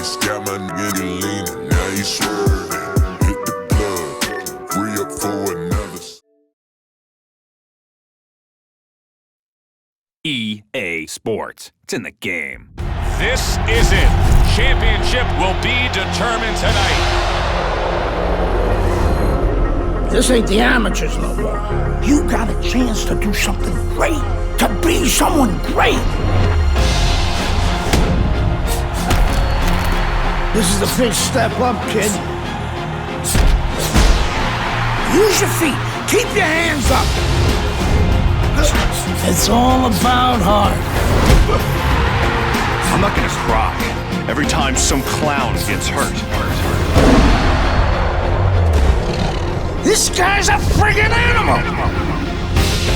just got my nigga leaning, now he swerving. Hit the plug, free up for another. EA Sports. It's in the game. This is it. Championship will be determined tonight. This ain't the amateurs no more. You got a chance to do something great, to be someone great. This is a big step up, kid. Use your feet. Keep your hands up. It's all about heart. I'm not gonna cry every time some clown gets hurt. This guy's a friggin' animal!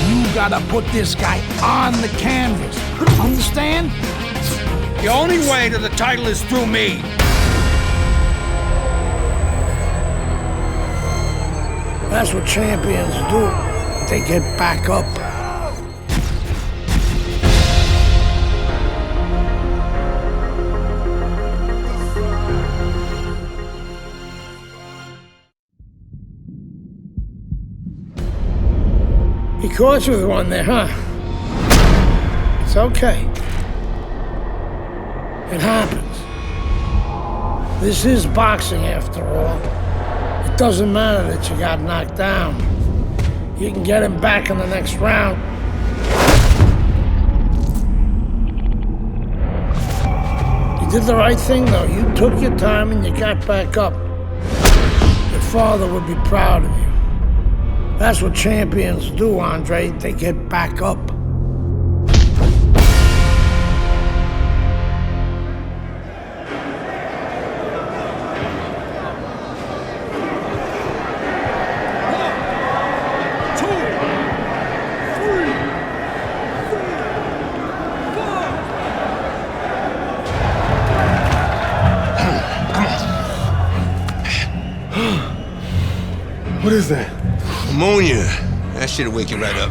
You gotta put this guy on the canvas. Understand? The only way to the title is through me. That's what champions do. They get back up. He caught you with one there, huh? It's okay. It happens. This is boxing, after all. It doesn't matter that you got knocked down. You can get him back in the next round. You did the right thing, though. You took your time and you got back up. Your father would be proud of you. That's what champions do, Andre. They get back up. What is that? Pneumonia. That shit'll wake you right up.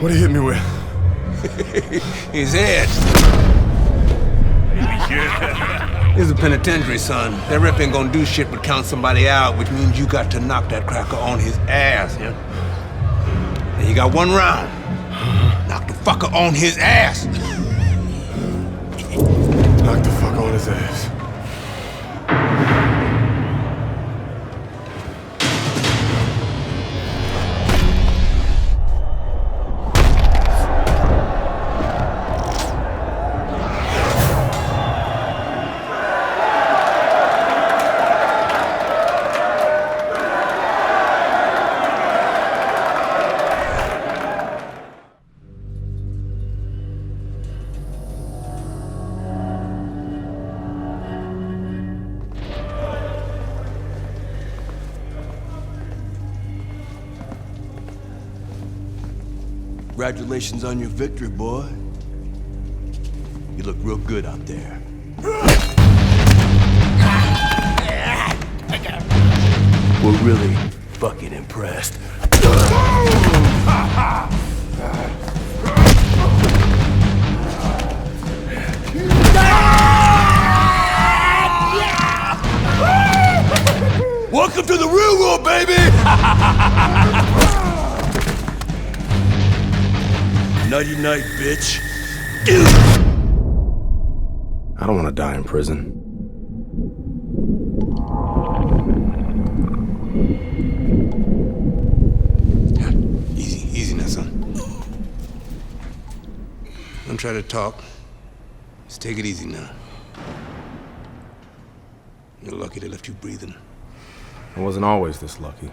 What he hit me with? His head. He's a penitentiary, son. That rep ain't gonna do shit but count somebody out, which means you got to knock that cracker on his ass, yeah? And you got one round. Knock the fucker on his ass. Knock the fuck on his ass. Congratulations on your victory, boy. You look real good out there. We're really fucking impressed. Welcome to the real world, baby! Nighty night, bitch. I don't want to die in prison. Easy now, son. Don't try to talk. Just take it easy now. You're lucky they left you breathing. I wasn't always this lucky.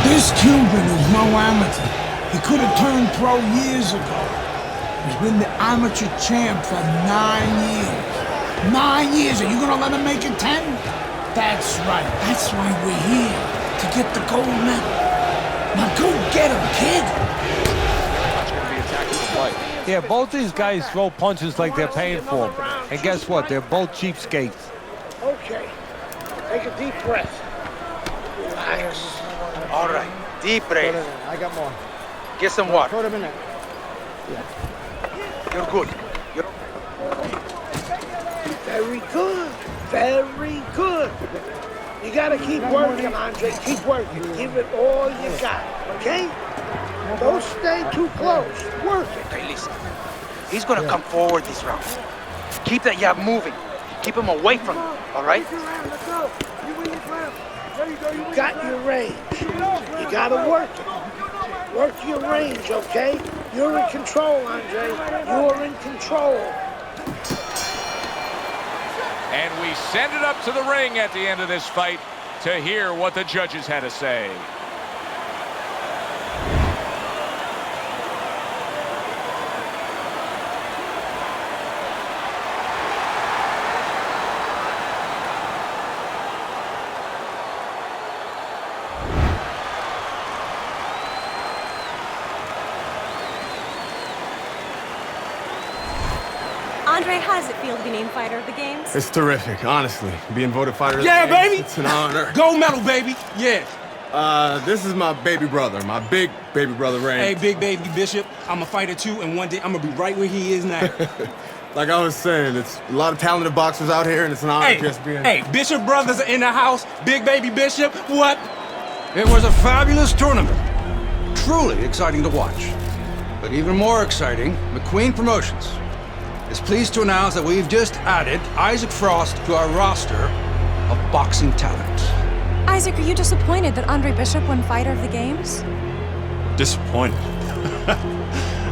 This Cuban is no amateur. He could have turned pro years ago. He's been the amateur champ for 9 years. 9 years, are you gonna let him make it 10? That's right, that's why we're here, to get the gold medal. Now go get him, kid! Yeah, both these guys throw punches like they're paying for them. And guess what? They're both cheapskates. Okay, take a deep breath. Relax. All right. Deep breath. I got more. Get some water. Put him in there. You're good. Very good. Very good. You gotta keep working, Andre. Keep working. Give it all you got, okay? Don't stay too close. Work it. Okay, listen. He's gonna come forward this round. Keep that jab moving. Keep him away from him, all right? You got your range. You gotta work it. Work your range, okay? You're in control, Andre. You're in control. And we send it up to the ring at the end of this fight to hear what the judges had to say. Andre, how does it feel to be named Fighter of the Games? It's terrific, honestly. Being voted fighter of the Yeah, games, baby! It's an honor. Gold medal, baby! Yeah. This is my baby brother, my big baby brother, Ray. Hey, big baby Bishop, I'm a fighter too, and one day I'm gonna be right where he is now. Like I was saying, it's a lot of talented boxers out here, and it's an honor just being... Hey, Bishop brothers are in the house. Big baby Bishop, what? It was a fabulous tournament. Truly exciting to watch. But even more exciting, McQueen Promotions is pleased to announce that we've just added Isaac Frost to our roster of boxing talent. Isaac, are you disappointed that Andre Bishop won Fighter of the Games? Disappointed.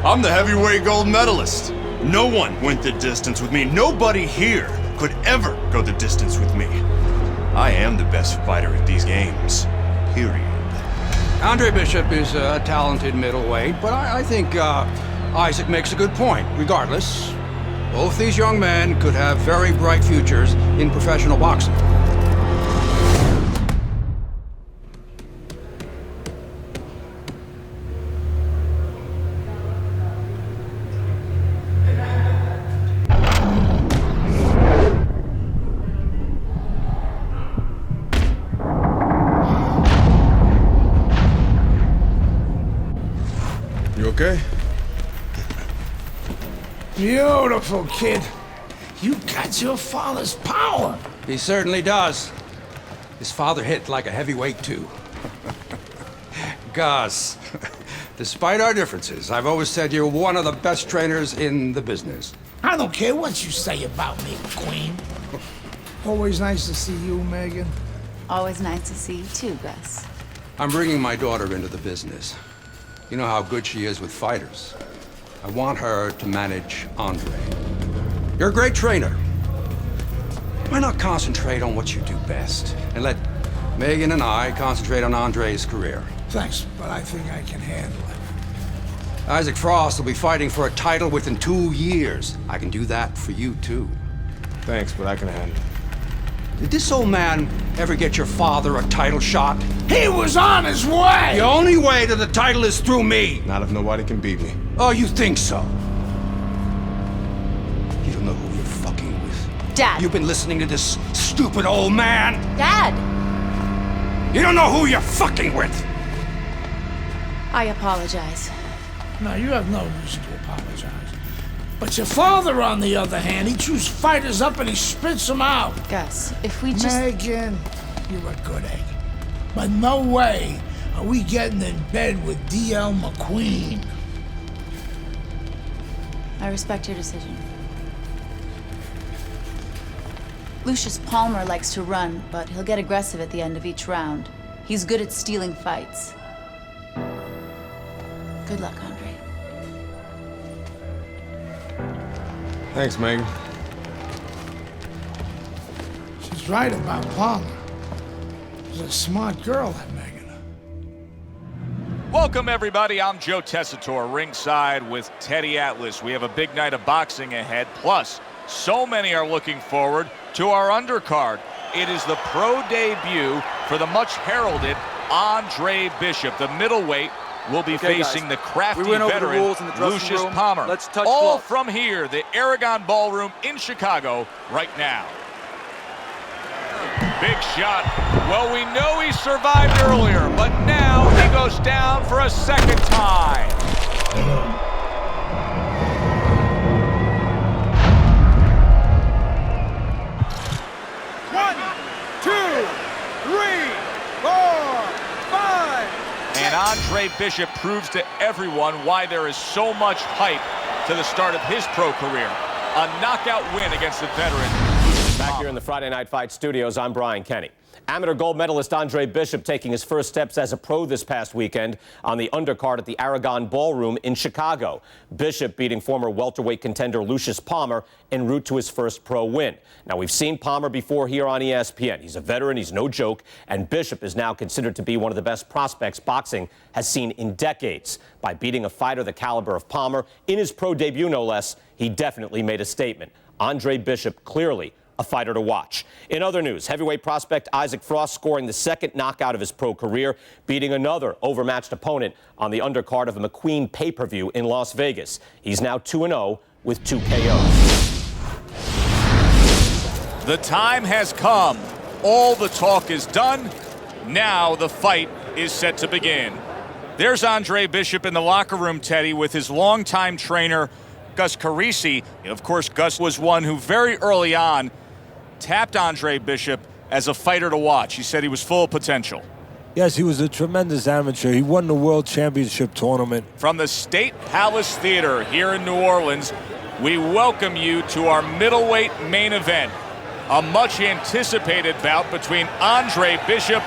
I'm the heavyweight gold medalist. No one went the distance with me. Nobody here could ever go the distance with me. I am the best fighter at these games. Period. Andre Bishop is a talented middleweight, but I think Isaac makes a good point. Regardless, both these young men could have very bright futures in professional boxing. You okay? Beautiful, kid. You got your father's power. He certainly does. His father hit like a heavyweight, too. Gus, despite our differences, I've always said you're one of the best trainers in the business. I don't care what you say about me, Queen. Always nice to see you, Megan. Always nice to see you too, Gus. I'm bringing my daughter into the business. You know how good she is with fighters. I want her to manage Andre. You're a great trainer. Why not concentrate on what you do best and let Megan and I concentrate on Andre's career? Thanks, but I think I can handle it. Isaac Frost will be fighting for a title within 2 years. I can do that for you, too. Thanks, but I can handle it. Did this old man ever get your father a title shot? He was on his way! The only way to the title is through me! Not if nobody can beat me. Oh, you think so? You don't know who you're fucking with. Dad! You've been listening to this stupid old man! Dad! You don't know who you're fucking with! I apologize. No, you have no reason to apologize. But your father, on the other hand, he chews fighters up and he spits them out. Gus, if we just... Megan, you're a good egg. But no way are we getting in bed with D.L. McQueen. I respect your decision. Lucius Palmer likes to run, but he'll get aggressive at the end of each round. He's good at stealing fights. Good luck, Andre. Thanks, Megan. She's right about Palmer. She's a smart girl, that Megan. Welcome, everybody. I'm Joe Tessitore, ringside with Teddy Atlas. We have a big night of boxing ahead. Plus, so many are looking forward to our undercard. It is the pro debut for the much-heralded Andre Bishop, the middleweight. Will be facing the crafty veteran Lucius Palmer. Let's touch all gloves. from here, the Aragon Ballroom in Chicago right now. Big shot. Well, we know he's survived earlier, but now he goes down for a second time. 1, 2, 3, 4, 5. And Andre Bishop proves to everyone why there is so much hype to the start of his pro career. A knockout win against the veteran. Back here in the Friday Night Fight studios, I'm Brian Kenny. Amateur gold medalist Andre Bishop taking his first steps as a pro this past weekend on the undercard at the Aragon Ballroom in Chicago. Bishop beating former welterweight contender Lucius Palmer en route to his first pro win. Now, we've seen Palmer before here on ESPN. He's a veteran, he's no joke, and Bishop is now considered to be one of the best prospects boxing has seen in decades. By beating a fighter the caliber of Palmer in his pro debut, no less, he definitely made a statement. Andre Bishop clearly a fighter to watch. In other news, heavyweight prospect Isaac Frost scoring the second knockout of his pro career, beating another overmatched opponent on the undercard of a McQueen pay-per-view in Las Vegas. He's now 2-0 with 2 KOs. The time has come. All the talk is done. Now the fight is set to begin. There's Andre Bishop in the locker room, Teddy, with his longtime trainer, Gus Carisi. Of course, Gus was one who very early on tapped Andre Bishop as a fighter to watch. He said he was full of potential. Yes, he was a tremendous amateur. He won the World Championship tournament. From the State Palace Theater here in New Orleans, we welcome you to our middleweight main event. A much anticipated bout between Andre Bishop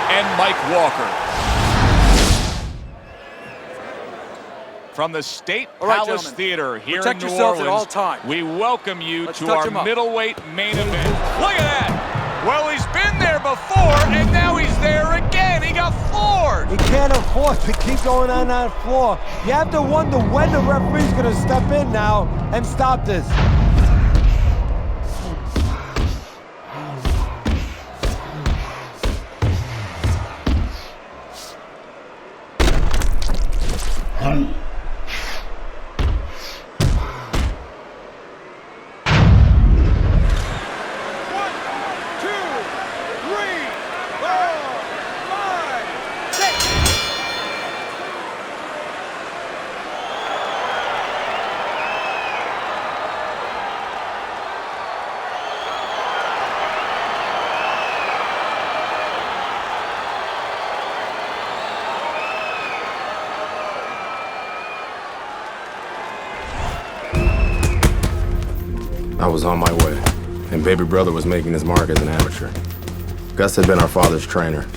and Mike Walker. From the State Palace Theater here in New Orleans, at all times. we welcome you to our middleweight main event. Look at that! Well, he's been there before, and now he's there again. He got floored. He can't afford to keep going on that floor. You have to wonder when the referee's going to step in now and stop this. I was on my way, and baby brother was making his mark as an amateur. Gus had been our father's trainer.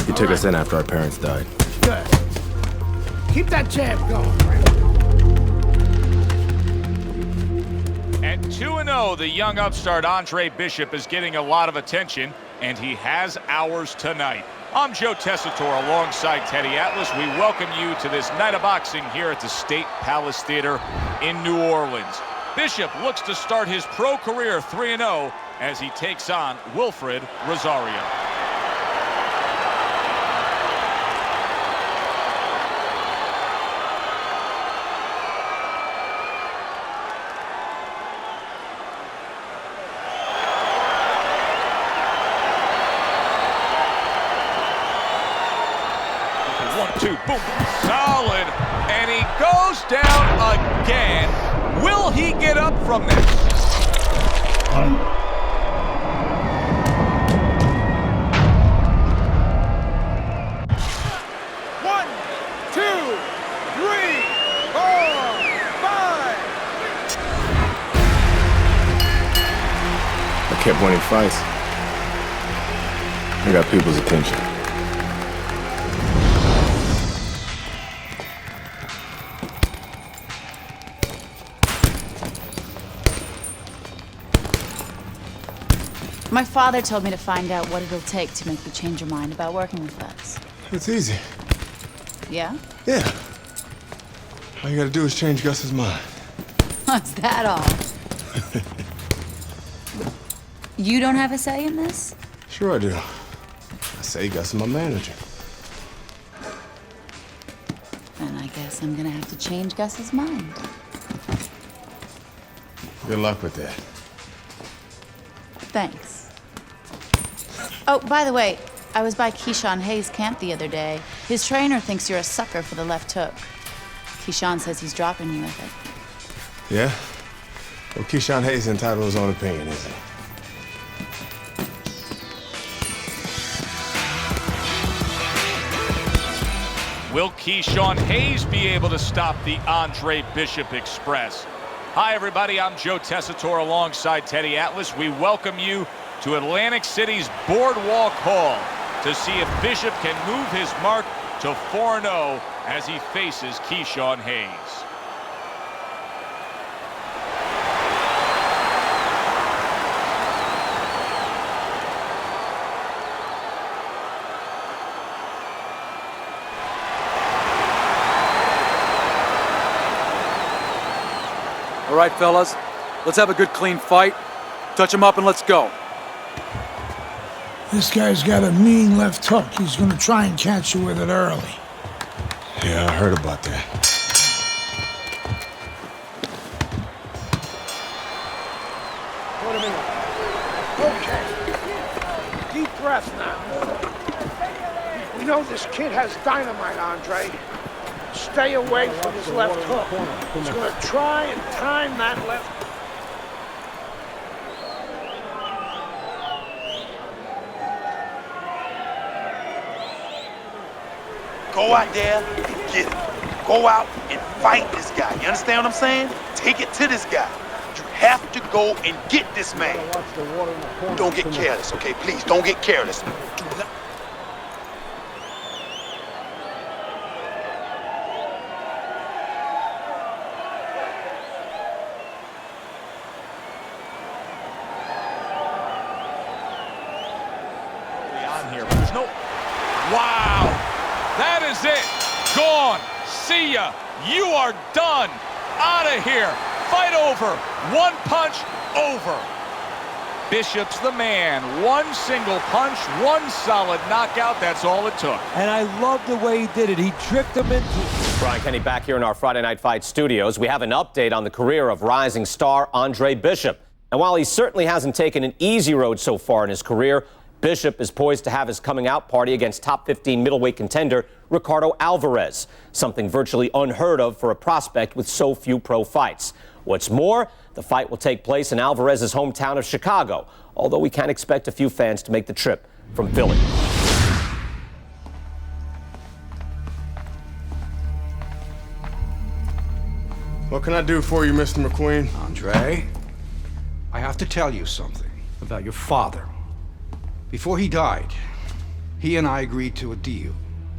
He took us in after our parents died. Good. Keep that jab going. At 2-0, the young upstart Andre Bishop is getting a lot of attention, and he has ours tonight. I'm Joe Tessitore alongside Teddy Atlas. We welcome you to this night of boxing here at the State Palace Theater in New Orleans. Bishop looks to start his pro career 3-0 as he takes on Wilfred Rosario. One, two, boom, solid, and he goes down again. Will he get up from this? One, two, 3, 4, 5. I kept winning fights. I got people's attention. My father told me to find out what it'll take to make you change your mind about working with us. It's easy. Yeah? Yeah. All you gotta do is change Gus's mind. What's that all? You don't have a say in this? Sure I do. I say Gus is my manager. Then I guess I'm gonna have to change Gus's mind. Good luck with that. Thanks. Oh, by the way, I was by Keyshawn Hayes' camp the other day. His trainer thinks you're a sucker for the left hook. Keyshawn says he's dropping you with it. Yeah? Well, Keyshawn Hayes is entitled to his own opinion, isn't he? Will Keyshawn Hayes be able to stop the Andre Bishop Express? Hi, everybody. I'm Joe Tessitore alongside Teddy Atlas. We welcome you to Atlantic City's Boardwalk Hall to see if Bishop can move his mark to 4-0 as he faces Keyshawn Hayes. All right, fellas, let's have a good, clean fight. Touch him up and let's go. This guy's got a mean left hook. He's gonna try and catch you with it early. Yeah, I heard about that. Wait a minute. Okay. Deep breath now. We know this kid has dynamite, Andre. Stay away from his left hook. He's going to try and time that left. Go out there and get it. Go out and fight this guy. You understand what I'm saying? Take it to this guy. You have to go and get this man. Don't get careless, okay? Please, don't get careless. Do not. Wow, that is it. Gone. See ya. You are done. Out of here. Fight over. One punch over. Bishop's the man. One single punch, one solid knockout. That's all it took. And I love the way he did it. He tricked him into it. Brian Kenny back here in our Friday Night Fight studios. We have an update on the career of rising star Andre Bishop. And while he certainly hasn't taken an easy road so far in his career, Bishop is poised to have his coming out party against top 15 middleweight contender Ricardo Alvarez, something virtually unheard of for a prospect with so few pro fights. What's more, the fight will take place in Alvarez's hometown of Chicago, although we can expect a few fans to make the trip from Philly. What can I do for you, Mr. McQueen? Andre, I have to tell you something about your father. Before he died, he and I agreed to a deal.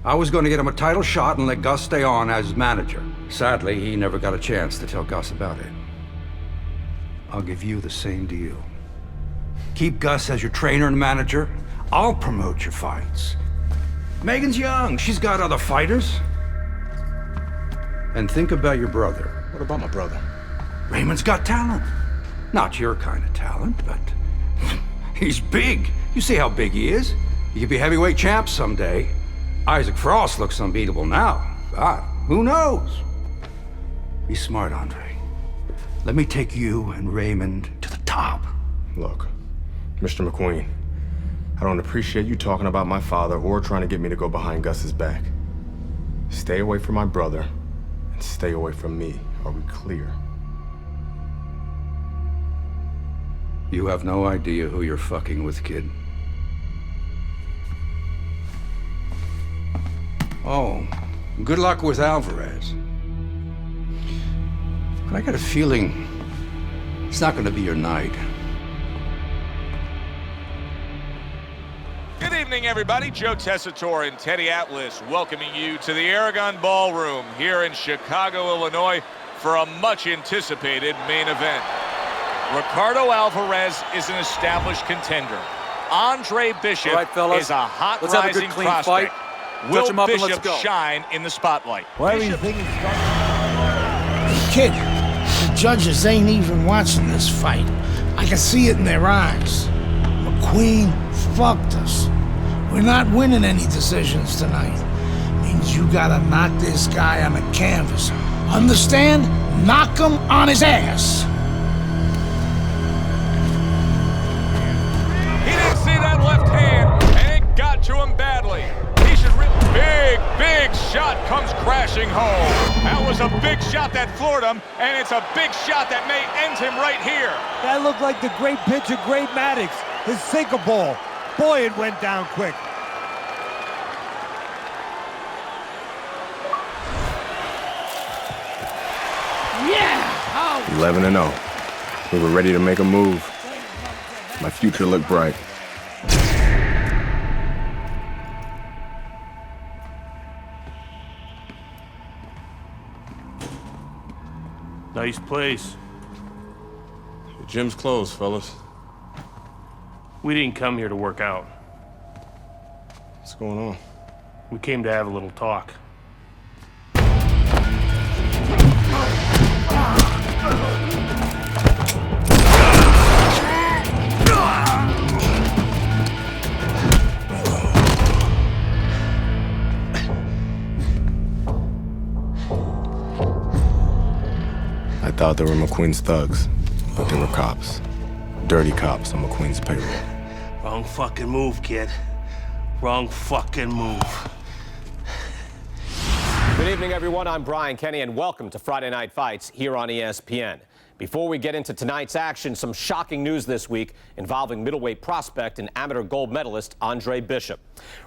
I was going to get him a title shot and let Gus stay on as manager. Sadly, he never got a chance to tell Gus about it. I'll give you the same deal. Keep Gus as your trainer and manager. I'll promote your fights. Megan's young. She's got other fighters. And think about your brother. What about my brother? Raymond's got talent. Not your kind of talent, but he's big. You see how big he is. He could be heavyweight champ someday. Isaac Frost looks unbeatable now. God, who knows? Be smart, Andre. Let me take you and Raymond to the top. Look, Mr. McQueen, I don't appreciate you talking about my father or trying to get me to go behind Gus's back. Stay away from my brother and stay away from me. Are we clear? You have no idea who you're fucking with, kid. Oh, good luck with Alvarez. But I got a feeling it's not gonna be your night. Good evening, everybody. Joe Tessitore and Teddy Atlas welcoming you to the Aragon Ballroom here in Chicago, Illinois for a much-anticipated main event. Ricardo Alvarez is an established contender. Andre Bishop is a hot let's have a rising good, clean prospect. fight. Will Touch him up and Bishop let's go. shine in the spotlight? Kid, the judges ain't even watching this fight. I can see it in their eyes. McQueen fucked us. We're not winning any decisions tonight. Means you gotta knock this guy on the canvas. Understand? Knock him on his ass. He didn't see that left hand, and it got to him big shot comes crashing home. That was a big shot that floored him, and it's a big shot that may end him right here. That looked like the great pitcher, Great Maddox, his sinker ball. Boy, it went down quick. Yeah! 11-0. We were ready to make a move. My future looked bright. Nice place. The gym's closed, fellas. We didn't come here to work out. What's going on? We came to have a little talk. I thought they were McQueen's thugs, but they were cops. Dirty cops on McQueen's payroll. Wrong fucking move, kid. Wrong fucking move. Good evening, everyone. I'm Brian Kenny, and welcome to Friday Night Fights here on ESPN. Before we get into tonight's action, some shocking news this week involving middleweight prospect and amateur gold medalist Andre Bishop.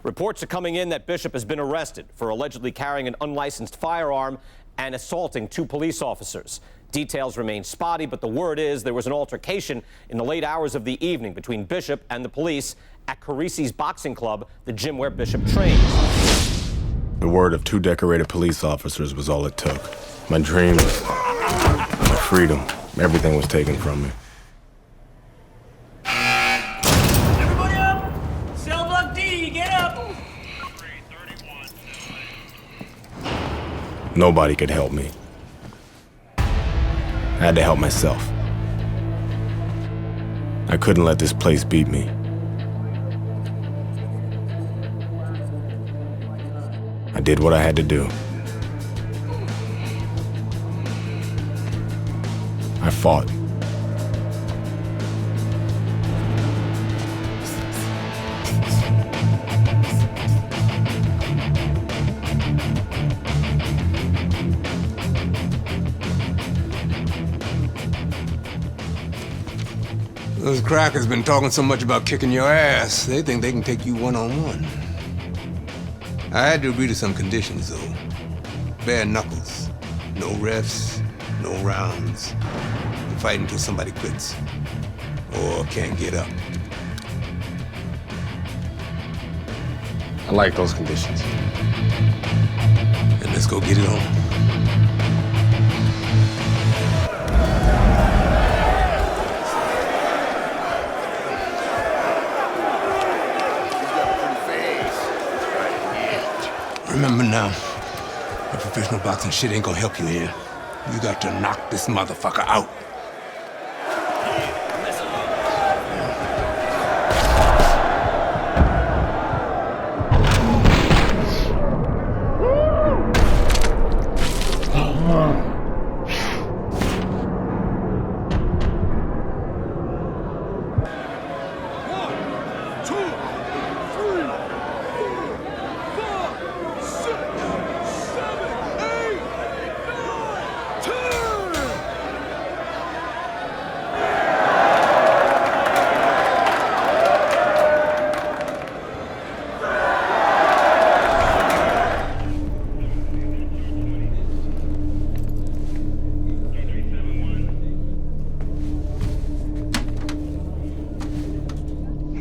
Reports are coming in that Bishop has been arrested for allegedly carrying an unlicensed firearm and assaulting 2 police officers. Details remain spotty, but the word is there was an altercation in the late hours of the evening between Bishop and the police at Carisi's Boxing Club, the gym where Bishop trains. The word of 2 decorated police officers was all it took. My dreams, my freedom, everything was taken from me. Everybody up! Cell block D, get up! Nobody could help me. I had to help myself. I couldn't let this place beat me. I did what I had to do. I fought. Those crackers been talking so much about kicking your ass, they think they can take you one-on-one. I had to agree to some conditions, though. Bare knuckles. No refs, no rounds. You fight until somebody quits. Or can't get up. I like those conditions. And let's go get it on. Remember now, the professional boxing shit ain't gonna help you here. You got to knock this motherfucker out.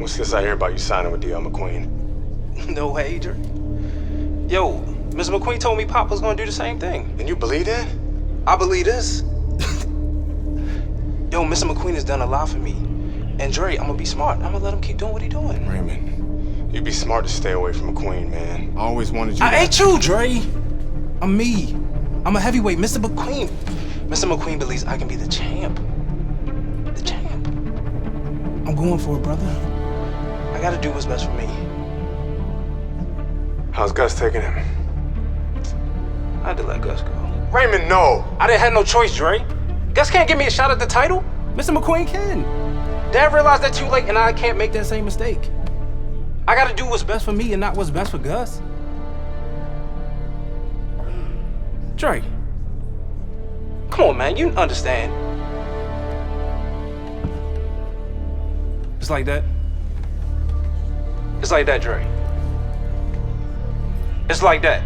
What's this I hear about you signing with D.L. McQueen? No way, Adrian. Yo, Mr. McQueen told me Pop was gonna do the same thing. And you believe that? I believe this. Yo, Mr. McQueen has done a lot for me. And Dre, I'm gonna be smart. I'm gonna let him keep doing what he doing. Raymond, you'd be smart to stay away from McQueen, man. I always wanted you to... I ain't you, Dre. I'm me. I'm a heavyweight, Mr. McQueen. Mr. McQueen believes I can be the champ. The champ. I'm going for it, brother. I gotta do what's best for me. How's Gus taking him? I had to let Gus go. Raymond, no! I didn't have no choice, Dre. Gus can't give me a shot at the title. Mr. McQueen can. Dad realized that too late, and I can't make that same mistake. I gotta do what's best for me and not what's best for Gus. Dre. Come on, man, you understand. It's like that. It's like that, Dre. It's like that.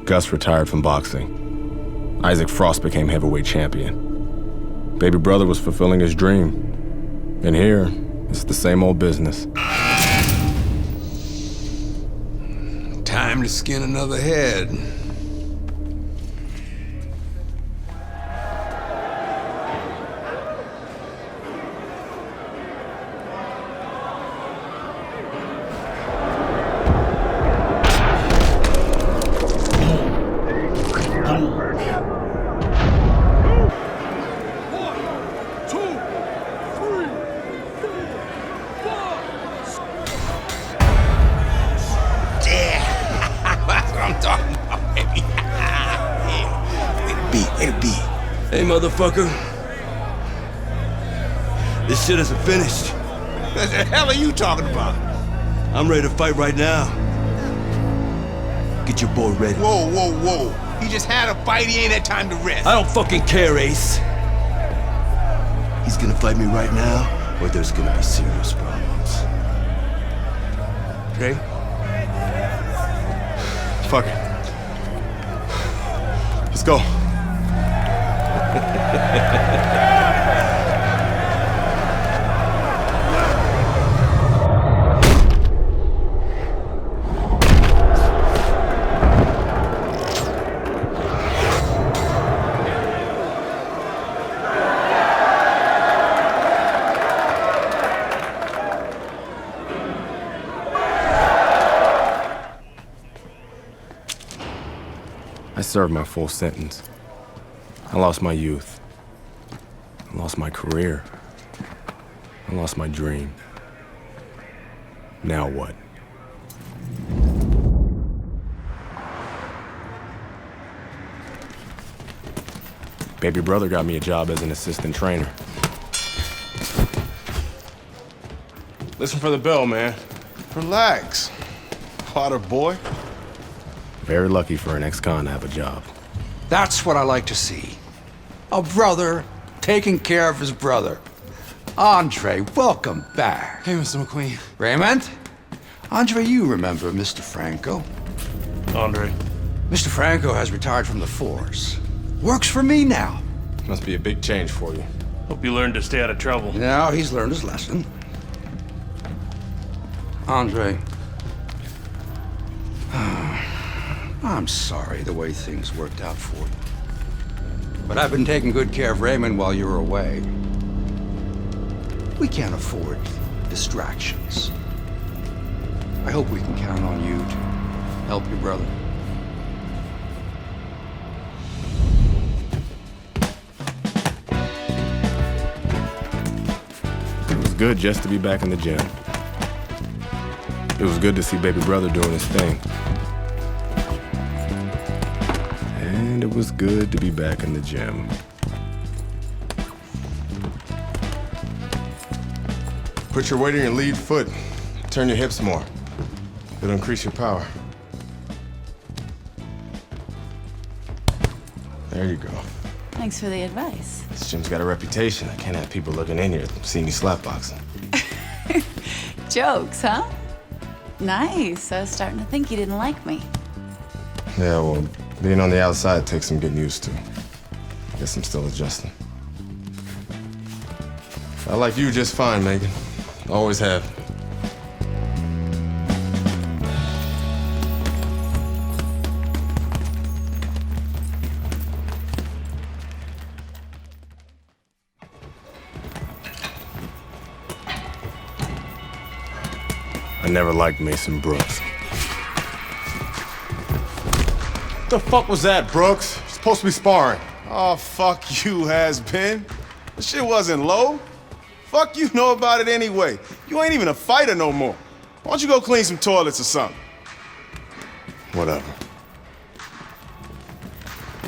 Gus retired from boxing. Isaac Frost became heavyweight champion. Baby brother was fulfilling his dream. And here, it's the same old business. Time to skin another head. Hey, motherfucker. This shit isn't finished. What the hell are you talking about? I'm ready to fight right now. Get your boy ready. Whoa, whoa, whoa. He just had a fight, he ain't had time to rest. I don't fucking care, Ace. He's gonna fight me right now, or there's gonna be serious problems. Okay? Fuck it. Let's go. I served my full sentence. I lost my youth. I lost my career. I lost my dream. Now what? Baby brother got me a job as an assistant trainer. Listen for the bell, man. Relax. Potter boy. Very lucky for an ex-con to have a job. That's what I like to see. A brother taking care of his brother. Andre, welcome back. Hey, Mr. McQueen. Raymond? Andre, you remember Mr. Franco. Andre. Mr. Franco has retired from the force. Works for me now. Must be a big change for you. Hope you learned to stay out of trouble. Now he's learned his lesson. Andre, I'm sorry the way things worked out for you. But I've been taking good care of Raymond while you were away. We can't afford distractions. I hope we can count on you to help your brother. It was good just to be back in the gym. It was good to see baby brother doing his thing. And it was good to be back in the gym. Put your weight on your lead foot. Turn your hips more. It'll increase your power. There you go. Thanks for the advice. This gym's got a reputation. I can't have people looking in here seeing me slapboxing. Jokes, huh? Nice. I was starting to think you didn't like me. Yeah, well, being on the outside takes some getting used to. Guess I'm still adjusting. I like you just fine, Megan. Always have. I never liked Mason Brooks. What the fuck was that, Brooks? You're supposed to be sparring. Oh, fuck you, has-been. This shit wasn't low. Fuck you know about it anyway. You ain't even a fighter no more. Why don't you go clean some toilets or something? Whatever.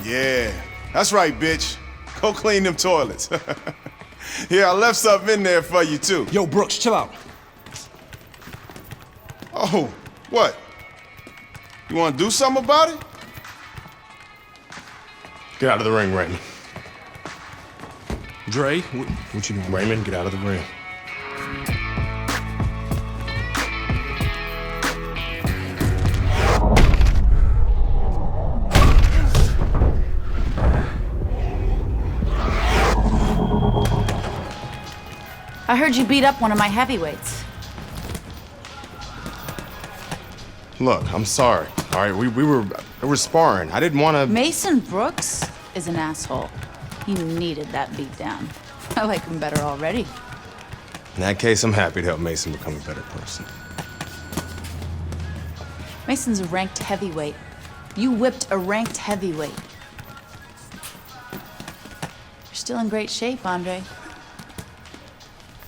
Yeah, that's right, bitch. Go clean them toilets. Yeah, I left something in there for you, too. Yo, Brooks, chill out. Oh, what? You want to do something about it? Get out of the ring, Raymond. Dre, what you doing? Raymond, get out of the ring. I heard you beat up one of my heavyweights. Look, I'm sorry. All right, we were sparring. I didn't want to. Mason Brooks is an asshole. He needed that beatdown. I like him better already. In that case, I'm happy to help Mason become a better person. Mason's a ranked heavyweight. You whipped a ranked heavyweight. You're still in great shape, Andre.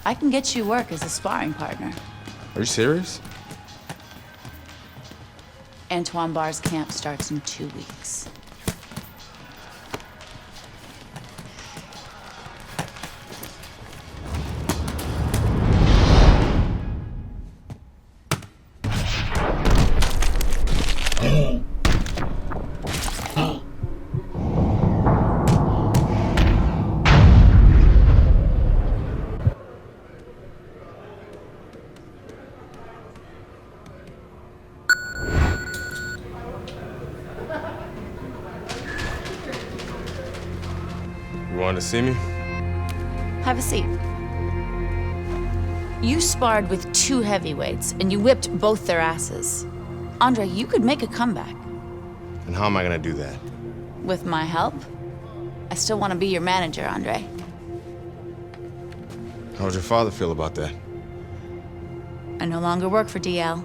I can get you work as a sparring partner. Are you serious? Antoine Barr's camp starts in 2 weeks. You wanted to see me? Have a seat. You sparred with 2 heavyweights, and you whipped both their asses. Andre, you could make a comeback. And how am I gonna do that? With my help? I still want to be your manager, Andre. How would your father feel about that? I no longer work for DL.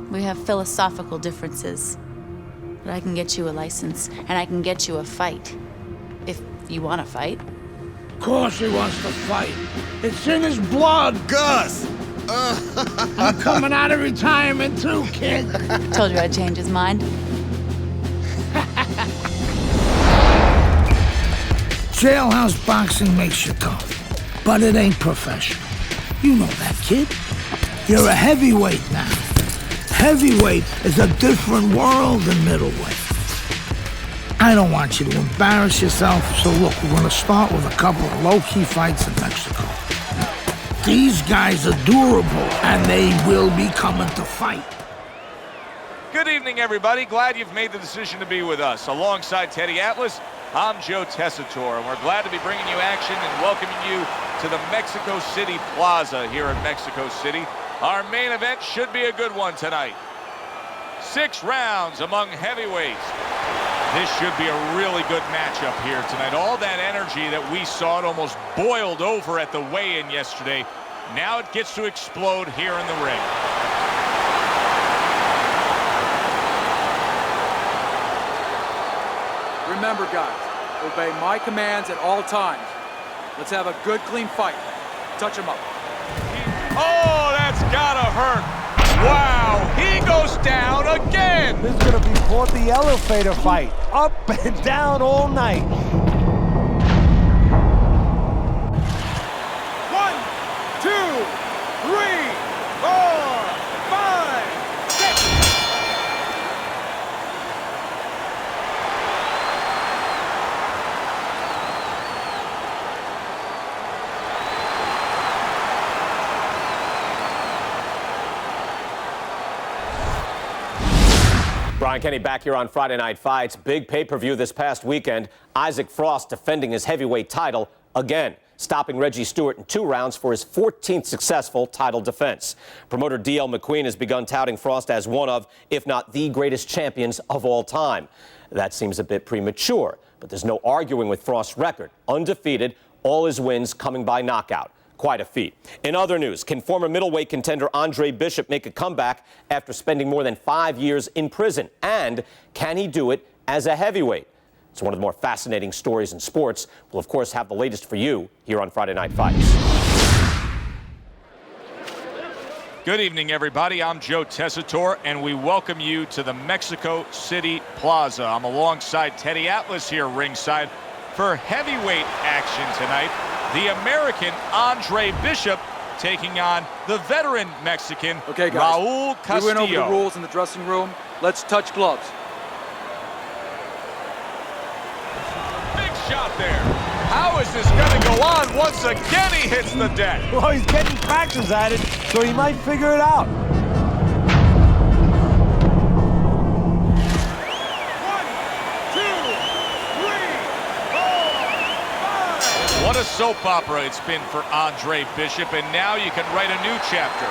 We have philosophical differences. But I can get you a license, and I can get you a fight. If you want to fight. Of course he wants to fight. It's in his blood. Gus! I'm coming out of retirement too, kid. Told you I'd change his mind. Jailhouse boxing makes you tough, but it ain't professional. You know that, kid. You're a heavyweight now. Heavyweight is a different world than middleweight. I don't want you to embarrass yourself, so look, we're gonna start with a couple of low-key fights in Mexico. These guys are durable, and they will be coming to fight. Good evening, everybody. Glad you've made the decision to be with us. Alongside Teddy Atlas, I'm Joe Tessitore, and we're glad to be bringing you action and welcoming you to the Mexico City Plaza here in Mexico City. Our main event should be a good one tonight. 6 rounds among heavyweights. This should be a really good matchup here tonight. All that energy that we saw, it almost boiled over at the weigh-in yesterday. Now it gets to explode here in the ring. Remember, guys, obey my commands at all times. Let's have a good, clean fight. Touch him up. Oh, that's gotta hurt. Wow, he goes down again. This is gonna be called the elevator fight. Up and down all night. 1, 2, 3, 4, 5, 6. Brian Kenny back here on Friday Night Fights. Big pay-per-view this past weekend. Isaac Frost defending his heavyweight title again, stopping Reggie Stewart in 2 rounds for his 14th successful title defense. Promoter D.L. McQueen has begun touting Frost as one of, if not the greatest champions of all time. That seems a bit premature, but there's no arguing with Frost's record. Undefeated, all his wins coming by knockout. Quite a feat. In other news, can former middleweight contender Andre Bishop make a comeback after spending more than 5 years in prison? And can he do it as a heavyweight? It's one of the more fascinating stories in sports. We'll, of course, have the latest for you here on Friday Night Fights. Good evening, everybody. I'm Joe Tessitore, and we welcome you to the Mexico City Plaza. I'm alongside Teddy Atlas here ringside. for heavyweight action tonight. The American Andre Bishop taking on the veteran Mexican Okay, guys. Raul Castillo. We went over the rules in the dressing room. Let's touch gloves. Big shot there. How is this going to go on? Once again, he hits the deck. Well, he's getting practice at it, so he might figure it out. What a soap opera it's been for Andre Bishop, and now you can write a new chapter.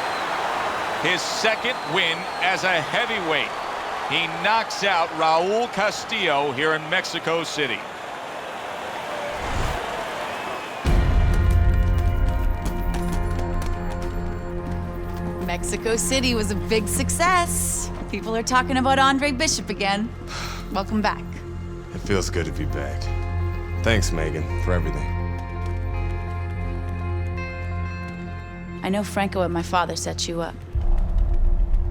His second win as a heavyweight. He knocks out Raul Castillo here in Mexico City. Mexico City was a big success. People are talking about Andre Bishop again. Welcome back. It feels good to be back. Thanks, Megan, for everything. I know Franco and my father set you up.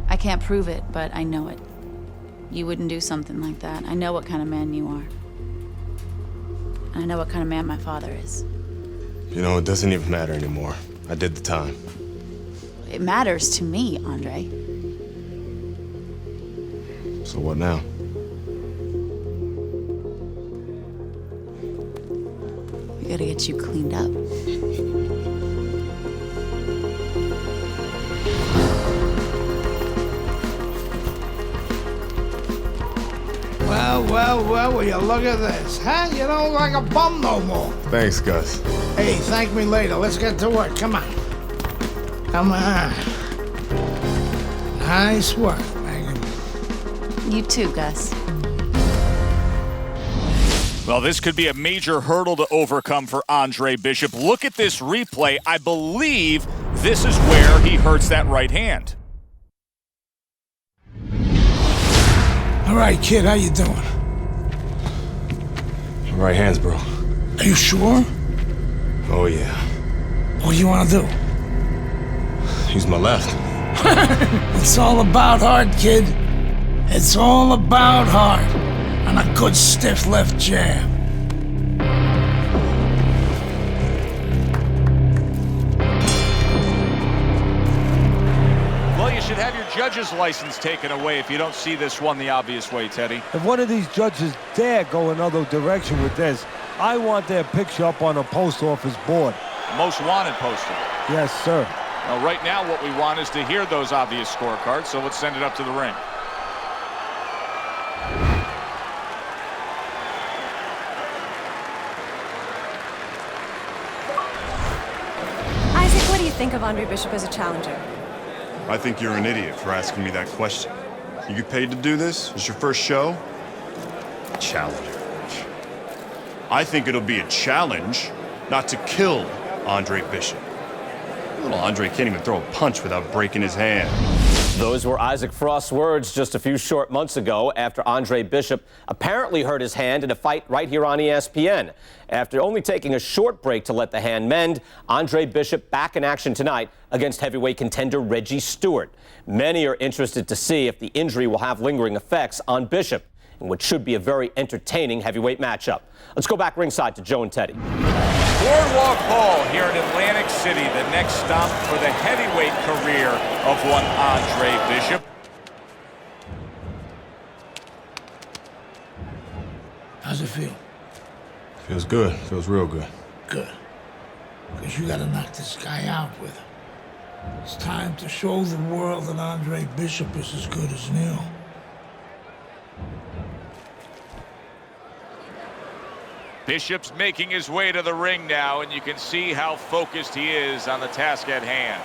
I can't prove it, but I know it. You wouldn't do something like that. I know what kind of man you are. And I know what kind of man my father is. You know, it doesn't even matter anymore. I did the time. It matters to me, Andre. So what now? We gotta get you cleaned up. Well, will you look at this, huh? You don't look like a bum no more. Thanks, Gus. Hey, thank me later. Let's get to work. Come on. Come on. Nice work, Megan. You too, Gus. Well, this could be a major hurdle to overcome for Andre Bishop. Look at this replay. I believe this is where he hurts that right hand. All right, kid, how you doing? Right hands, bro. Are you sure? Oh, yeah. What do you want to do? Use my left. It's all about heart, kid. It's all about heart. And a good stiff left jab. Well, you should have your judge's license taken away if you don't see this one the obvious way, Teddy. If one of these judges dare go another direction with this, I want their picture up on a post office board. Most wanted poster. Yes, sir. Now, right now, what we want is to hear those obvious scorecards, so let's send it up to the ring. Isaac, what do you think of Andre Bishop as a challenger? I think you're an idiot for asking me that question. You get paid to do this? It's your first show? Challenger. I think it'll be a challenge not to kill Andre Bishop. Little Andre can't even throw a punch without breaking his hand. Those were Isaac Frost's words just a few short months ago after Andre Bishop apparently hurt his hand in a fight right here on ESPN. After only taking a short break to let the hand mend, Andre Bishop back in action tonight against heavyweight contender Reggie Stewart. Many are interested to see if the injury will have lingering effects on Bishop in what should be a very entertaining heavyweight matchup. Let's go back ringside to Joe and Teddy. Boardwalk Hall here in Atlantic City, the next stop for the heavyweight career of one Andre Bishop. How's it feel? Feels good. Feels real good. Good. Because you gotta knock this guy out with him. It's time to show the world that Andre Bishop is as good as new. Bishop's making his way to the ring now, and you can see how focused he is on the task at hand.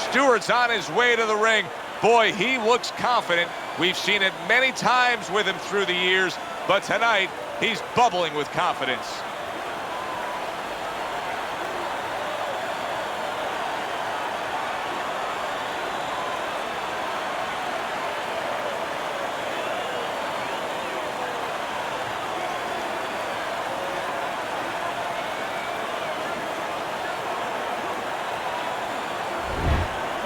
Stewart's on his way to the ring. Boy, he looks confident. We've seen it many times with him through the years, but tonight, he's bubbling with confidence.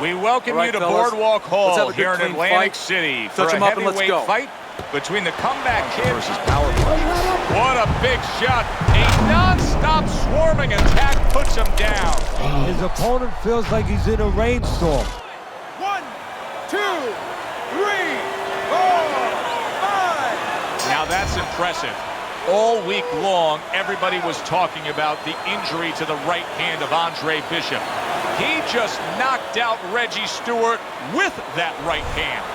We welcome All right, you to fellas. Boardwalk Hall Let's have a good, here in clean Atlantic fight. City for Touch a 'em up and let's heavyweight go. fight between the comeback kid versus power punchers. What a big shot. A non-stop swarming attack puts him down. His opponent feels like he's in a rainstorm. 1, 2, 3, 4, 5. Now that's impressive. All week long, everybody was talking about the injury to the right hand of Andre Bishop. He just knocked out Reggie Stewart with that right hand.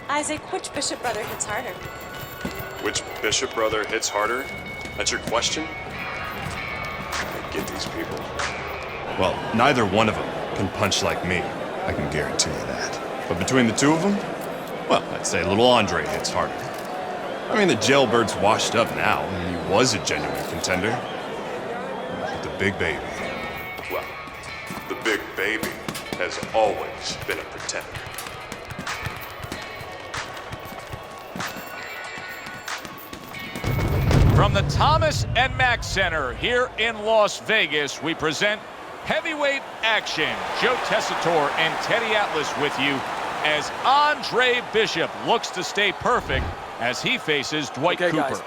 Isaac, which Bishop brother hits harder? Which Bishop brother hits harder? That's your question? I get these people. Well, neither one of them can punch like me. I can guarantee you that. But between the two of them, well, I'd say little Andre hits harder. I mean, the jailbird's washed up now, and he was a genuine contender. But the big baby, well, the big baby has always been a pretender. From the Thomas and Mack Center here in Las Vegas, we present heavyweight action. Joe Tessitore and Teddy Atlas with you as Andre Bishop looks to stay perfect as he faces Dwight Cooper. Guys,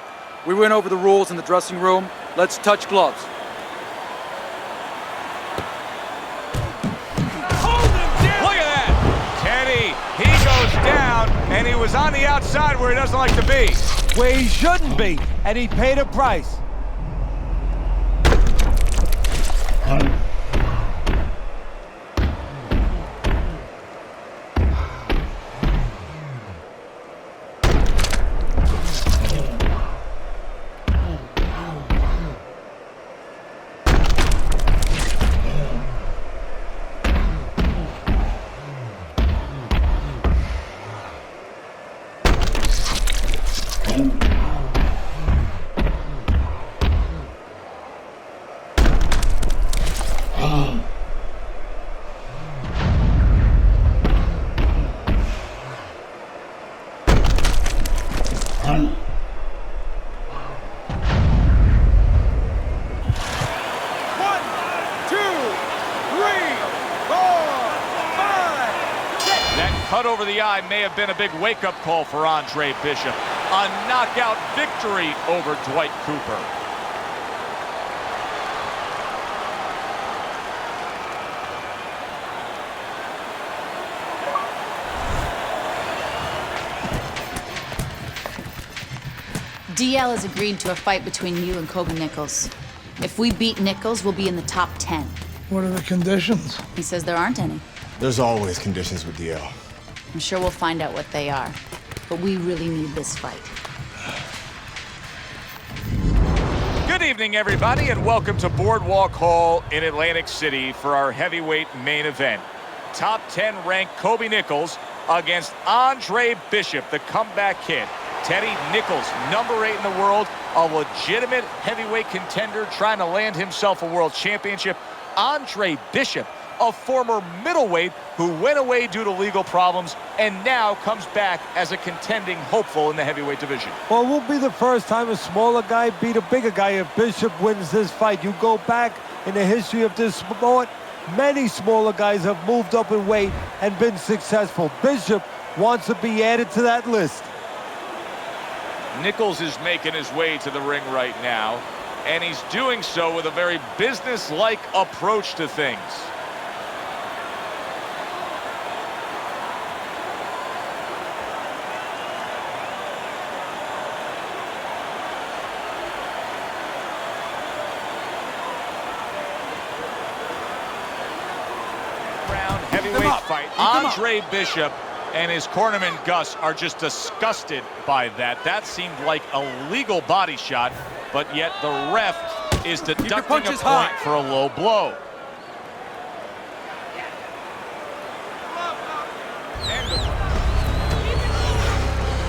we went over the rules in the dressing room. Let's touch gloves. Look at that! Teddy, he goes down, and he was on the outside where he doesn't like to be. Where he shouldn't be, and he paid a price. Cut over the eye may have been a big wake-up call for Andre Bishop. A knockout victory over Dwight Cooper. DL has agreed to a fight between you and Kobe Nichols. If we beat Nichols, we'll be in the top 10. What are the conditions? He says there aren't any. There's always conditions with DL. I'm sure we'll find out what they are. But we really need this fight. Good evening, everybody, and welcome to Boardwalk Hall in Atlantic City for our heavyweight main event. Top 10 ranked Kobe Nichols against Andre Bishop, the comeback kid. Teddy Nichols, number 8 in the world, a legitimate heavyweight contender trying to land himself a world championship. Andre Bishop, a former middleweight who went away due to legal problems and now comes back as a contending hopeful in the heavyweight division. Well, it won't be the first time a smaller guy beat a bigger guy if Bishop wins this fight. You go back in the history of this sport, many smaller guys have moved up in weight and been successful. Bishop wants to be added to that list. Nichols is making his way to the ring right now, and he's doing so with a very business-like approach to things. Heavyweight fight. Andre Bishop and his cornerman Gus are just disgusted by that. That seemed like a legal body shot, but yet the ref is deducting a point for a low blow.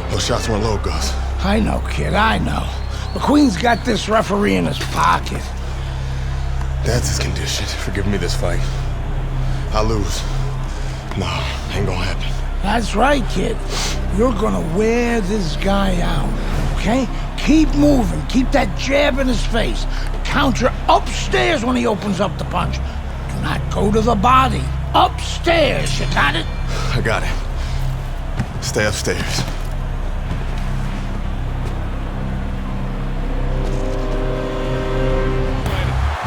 Those shots weren't low, Gus. I know, kid, I know. McQueen's got this referee in his pocket. That's his condition for giving me this fight. I lose. No, ain't gonna happen. That's right, kid. You're gonna wear this guy out, okay? Keep moving. Keep that jab in his face. counter upstairs when he opens up the punch. Do not go to the body. Upstairs, you got it? I got it. Stay upstairs.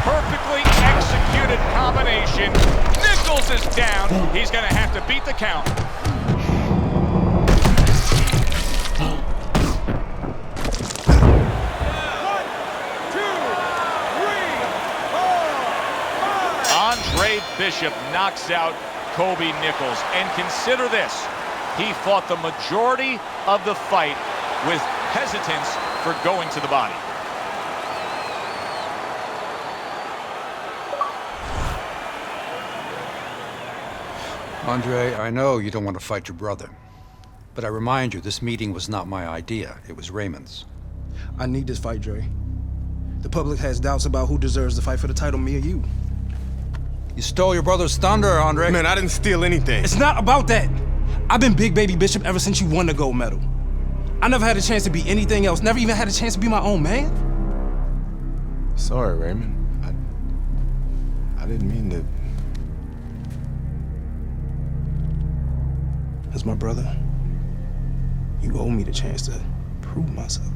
Perfectly executed combination. Nichols is down. He's going to have to beat the count. Andre Bishop knocks out Kobe Nichols. And consider this. He fought the majority of the fight with hesitance for going to the body. Andre, I know you don't want to fight your brother. But I remind you, this meeting was not my idea. It was Raymond's. I need this fight, Dre. The public has doubts about who deserves the fight for the title, me or you. You stole your brother's thunder, Andre. Man, I didn't steal anything. It's not about that. I've been Big Baby Bishop ever since you won the gold medal. I never had a chance to be anything else. Never even had a chance to be my own man. Sorry, Raymond. I didn't mean to... As my brother, you owe me the chance to prove myself.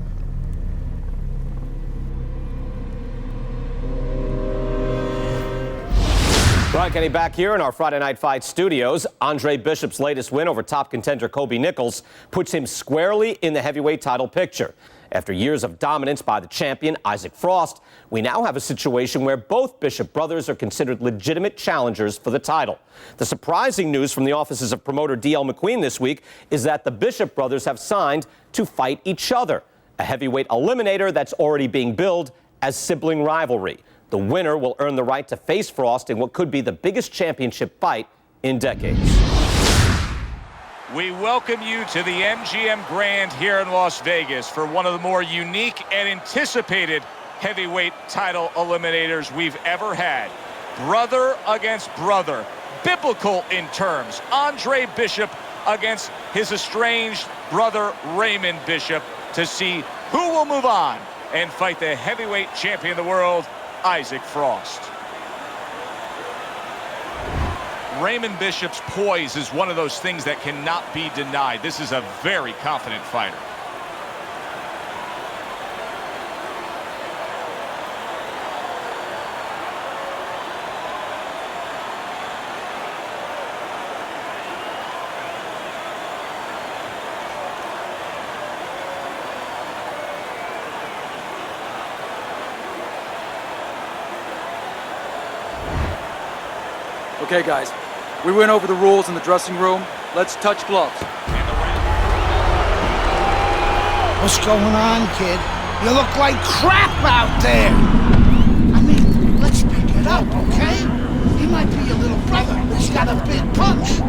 Brian Kenny back here in our Friday Night Fight studios. Andre Bishop's latest win over top contender Kobe Nichols puts him squarely in the heavyweight title picture. After years of dominance by the champion, Isaac Frost, we now have a situation where both Bishop brothers are considered legitimate challengers for the title. The surprising news from the offices of promoter D.L. McQueen this week is that the Bishop brothers have signed to fight each other, a heavyweight eliminator that's already being billed as sibling rivalry. The winner will earn the right to face Frost in what could be the biggest championship fight in decades. We welcome you to the MGM Grand here in Las Vegas for one of the more unique and anticipated heavyweight title eliminators we've ever had. Brother against brother, biblical in terms. Andre Bishop against his estranged brother Raymond Bishop to see who will move on and fight the heavyweight champion of the world, Isaac Frost. Raymond Bishop's poise is one of those things that cannot be denied. This is a very confident fighter. Okay, guys, we went over the rules in the dressing room. Let's touch gloves. What's going on, kid? You look like crap out there. I mean, let's pick it up, okay? He might be your little brother. He's got a big punch.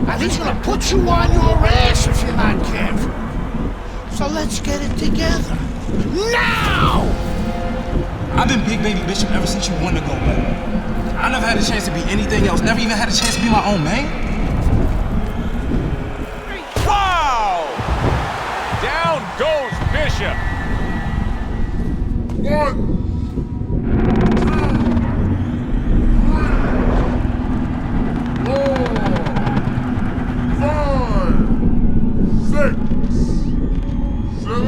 And he's gonna put you on your ass if you're not careful. So let's get it together. Now! I've been Big Baby Bishop ever since you won the gold medal. I never had a chance to be anything else. Never even had a chance to be my own man. Wow! Down goes Bishop. 1, 2, 3, 4, 5, 6, 7,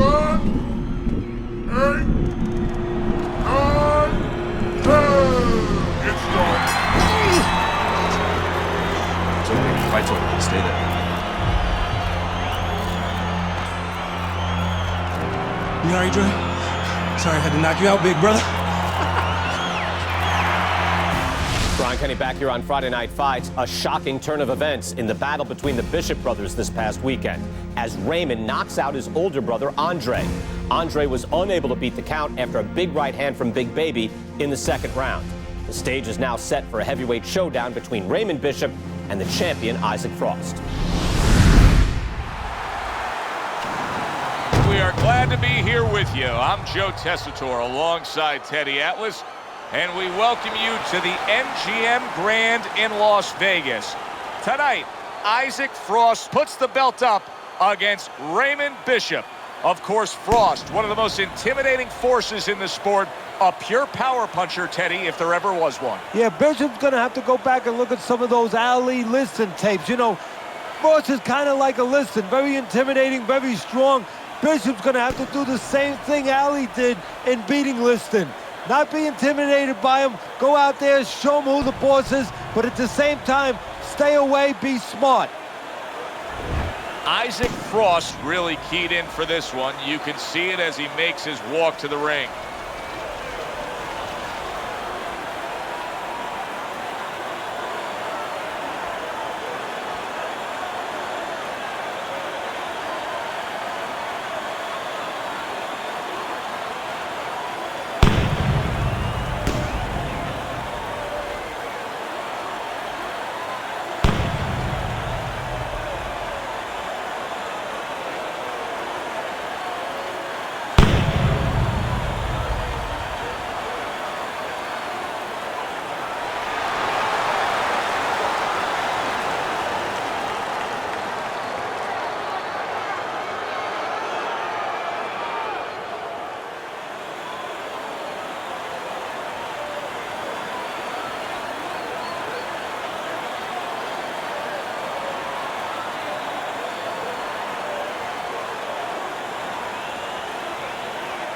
8, 9, 10. It's done. It's okay. Fight's over. Stay there. You alright, Dre? Sorry I had to knock you out, big brother. Brian Kenny back here on Friday Night Fights. A shocking turn of events in the battle between the Bishop brothers this past weekend as Raymond knocks out his older brother, Andre. Andre was unable to beat the count after a big right hand from Big Baby in the second round. The stage is now set for a heavyweight showdown between Raymond Bishop and the champion, Isaac Frost. We are glad to be here with you. I'm Joe Tessitore alongside Teddy Atlas, and we welcome you to the MGM Grand in Las Vegas. Tonight, Isaac Frost puts the belt up against Raymond Bishop. Of course, Frost, one of the most intimidating forces in the sport, a pure power puncher, Teddy, if there ever was one. Yeah, Bishop's going to have to go back and look at some of those Ali Liston tapes. You know, Frost is kind of like a Liston, very intimidating, very strong. Bishop's going to have to do the same thing Ali did in beating Liston. Not be intimidated by him, go out there, show him who the boss is, but at the same time, stay away, be smart. Isaac Frost really keyed in for this one. You can see it as he makes his walk to the ring.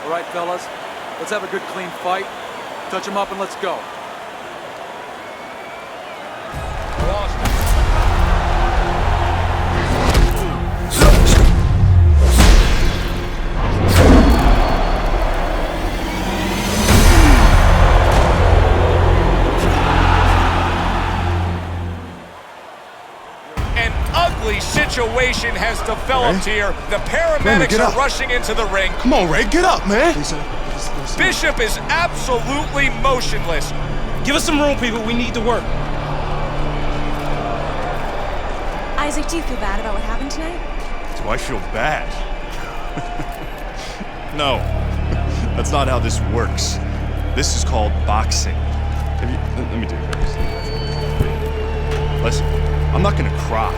All right, fellas, let's have a good, clean fight. Touch him up and let's go. Situation has developed here. The paramedics are rushing into the ring. Come on, Ray, get up, man. Bishop is absolutely motionless. Give us some room, people. We need to work. Isaac, do you feel bad about what happened tonight? Do I feel bad? No, that's not how this works. This is called boxing. Let me do this. Listen, I'm not gonna cry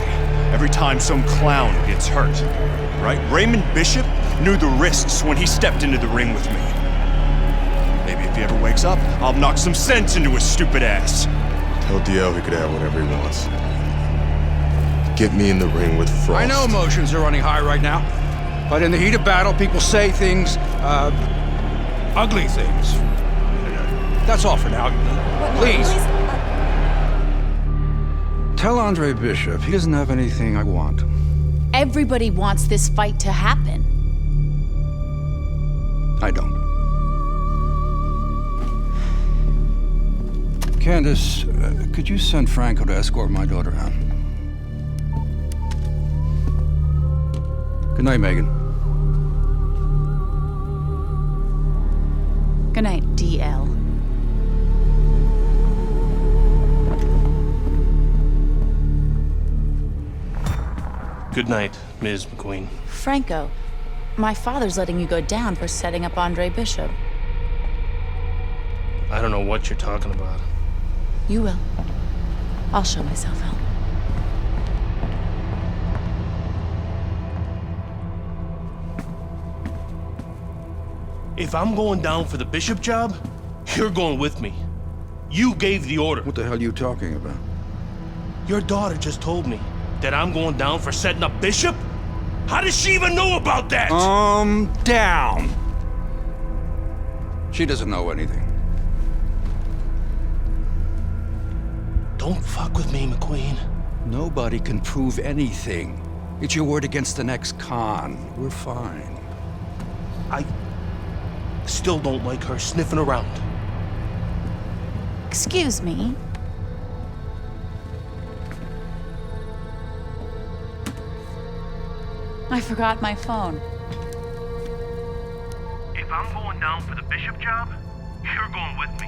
every time some clown gets hurt, right? Raymond Bishop knew the risks when he stepped into the ring with me. Maybe if he ever wakes up, I'll knock some sense into his stupid ass. Tell DL he could have whatever he wants. Get me in the ring with Frost. I know emotions are running high right now, but in the heat of battle, people say things, ugly things. That's all for now. Please. Tell Andre Bishop he doesn't have anything I want. Everybody wants this fight to happen. I don't. Candace, could you send Franco to escort my daughter out? Good night, Megan. Good night, DL. Good night, Ms. McQueen. Franco, my father's letting you go down for setting up Andre Bishop. I don't know what you're talking about. You will. I'll show myself out. If I'm going down for the Bishop job, you're going with me. You gave the order. What the hell are you talking about? Your daughter just told me that I'm going down for setting up Bishop? How does she even know about that? Down. She doesn't know anything. Don't fuck with me, McQueen. Nobody can prove anything. It's your word against the next con. We're fine. I still don't like her sniffing around. Excuse me. I forgot my phone. If I'm going down for the Bishop job, you're going with me.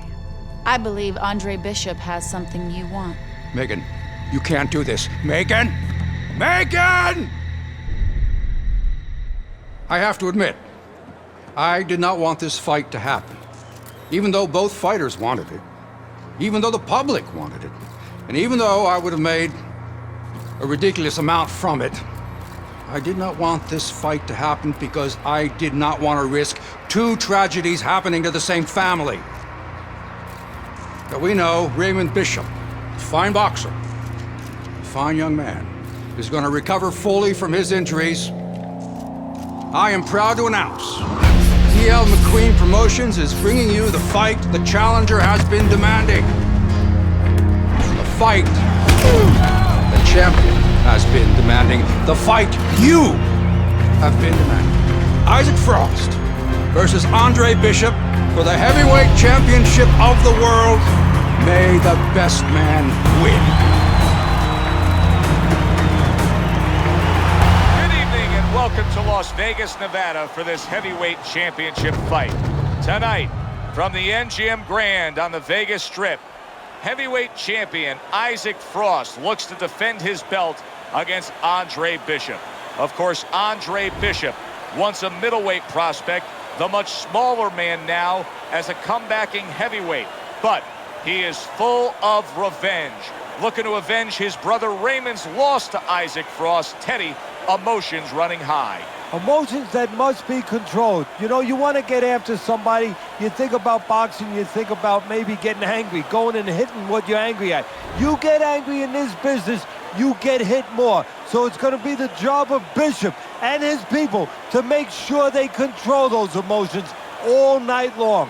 I believe Andre Bishop has something you want. Megan, you can't do this. Megan! Megan! I have to admit, I did not want this fight to happen. Even though both fighters wanted it. Even though the public wanted it. And even though I would have made a ridiculous amount from it, I did not want this fight to happen because I did not want to risk 2 tragedies happening to the same family. But we know Raymond Bishop, a fine boxer, a fine young man, is going to recover fully from his injuries. I am proud to announce E.L. McQueen Promotions is bringing you the fight the challenger has been demanding. The fight the champion has been demanding. The fight you have been demanding. Isaac Frost versus Andre Bishop for the heavyweight championship of the world. May the best man win. Good evening and welcome to Las Vegas, Nevada for this heavyweight championship fight. Tonight, from the MGM Grand on the Vegas Strip, heavyweight champion Isaac Frost looks to defend his belt against Andre Bishop. Of course, Andre Bishop, once a middleweight prospect, the much smaller man now as a comebacking heavyweight. But he is full of revenge, looking to avenge his brother Raymond's loss to Isaac Frost. Teddy, emotions running high. Emotions that must be controlled. You know, you want to get after somebody, you think about boxing, you think about maybe getting angry, going and hitting what you're angry at. You get angry in this business, you get hit more. So it's going to be the job of Bishop and his people to make sure they control those emotions all night long.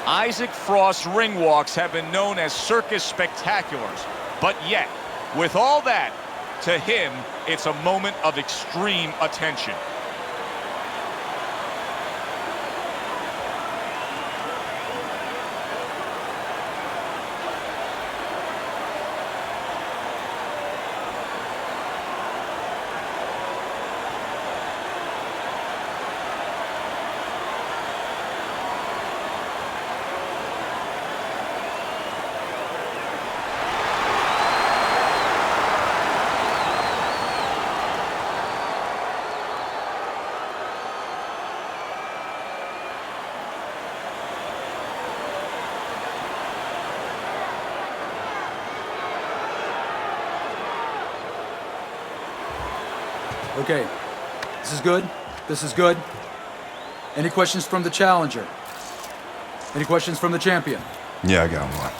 Isaac Frost's ring walks have been known as circus spectaculars, but yet, with all that, to him, it's a moment of extreme attention. Okay, this is good. This is good. Any questions from the challenger? Any questions from the champion? Yeah, I got one.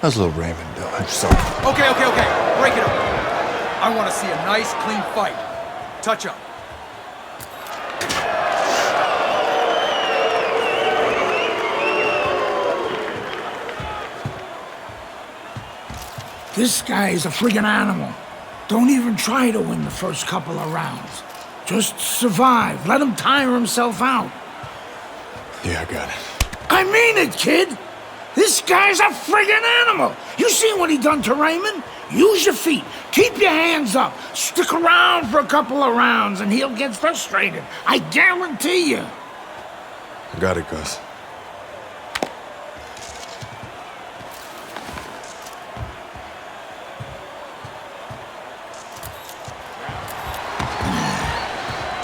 How's little Raymond doing? So. Okay. Break it up. I want to see a nice, clean fight. Touch up. This guy is a friggin' animal. Don't even try to win the first couple of rounds. Just survive. Let him tire himself out. Yeah, I got it. I mean it, kid. This guy's a friggin' animal. You seen what he done to Raymond? Use your feet. Keep your hands up. Stick around for a couple of rounds and he'll get frustrated. I guarantee you. I got it, Gus.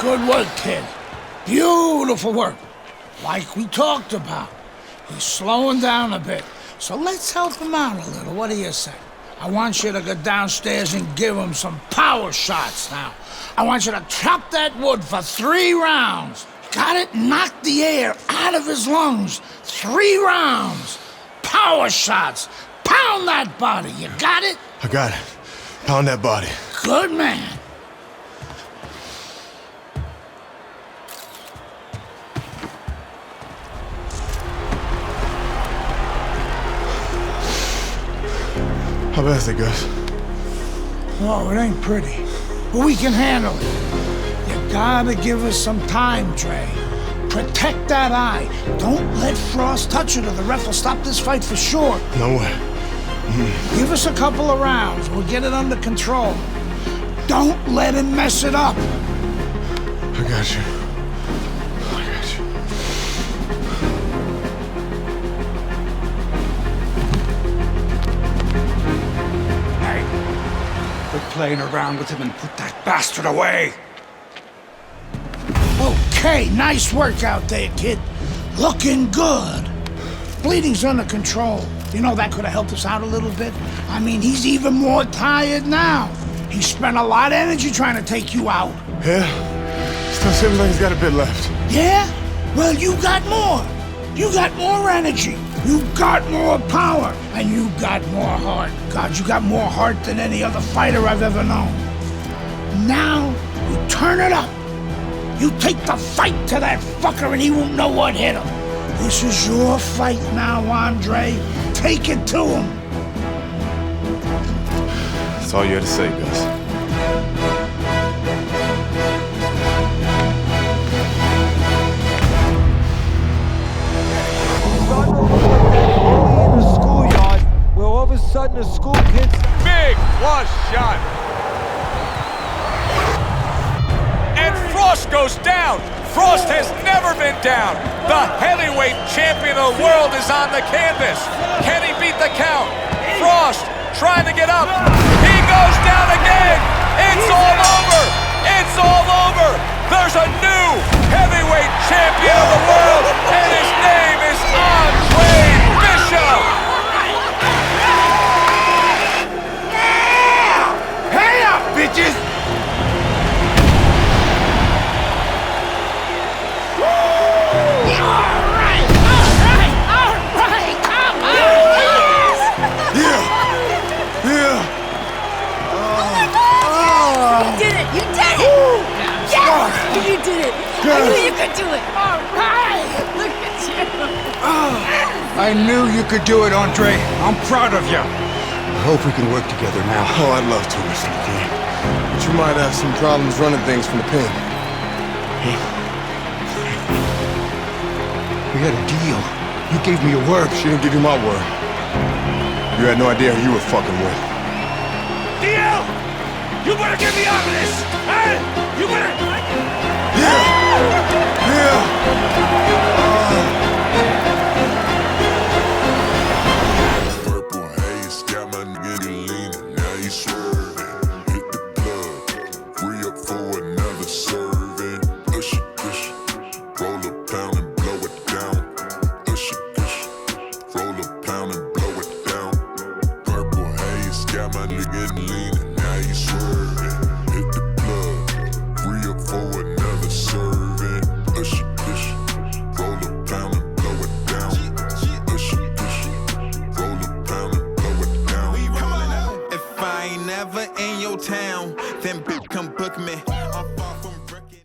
Good work, kid. Beautiful work. Like we talked about. He's slowing down a bit. So let's help him out a little. What do you say? I want you to go downstairs and give him some power shots now. I want you to chop that wood for 3 rounds. Got it? Knock the air out of his lungs. 3 rounds. Power shots. Pound that body. You got it? I got it. Pound that body. Good man. How bad is it, Gus? Oh, it ain't pretty. But we can handle it. You gotta give us some time, Trey. Protect that eye. Don't let Frost touch it or the ref will stop this fight for sure. No way. Give us a couple of rounds. We'll get it under control. Don't let him mess it up. I got you. I got you. Quit playing around with him and put that bastard away. Okay, nice work out there, kid. Looking good. Bleeding's under control. You know, that could have helped us out a little bit. I mean, he's even more tired now. He spent a lot of energy trying to take you out. Yeah? Still seems like he's got a bit left. Yeah? Well, you got more. You got more energy. You got more power. And you got more heart. God, you got more heart than any other fighter I've ever known. Now, you turn it up. You take the fight to that fucker and he won't know what hit him. This is your fight now, Andre. Take it to him. That's all you had to say, Gus. In the schoolyard, where all of a sudden the school kids... Big plus shot. And Frost goes down. Frost has never been down. The heavyweight champion of the world is on the canvas. Can he beat the count? Frost trying to get up. He goes down again. It's all over. It's all over. There's a new heavyweight champion of the world, and his name is Andre Bishop. Yeah! Hey up, bitches! You did it! I knew you could do it! All right! Look at you! I knew you could do it, Andre. I'm proud of you. I hope we can work together now. Oh, I'd love to, Mr. McKay. But you might have some problems running things from the pen. We had a deal. You gave me your word. She didn't give you my word. You had no idea who you were fucking with. Deal! You better get me out of this! Hey! You better... Purple haze got my nigga leaning, now he swerving. Hit the plug, free up for another serving. Push it, roll a pound and blow it down. Push it, roll a pound and blow it down. Purple haze got my nigga leaning.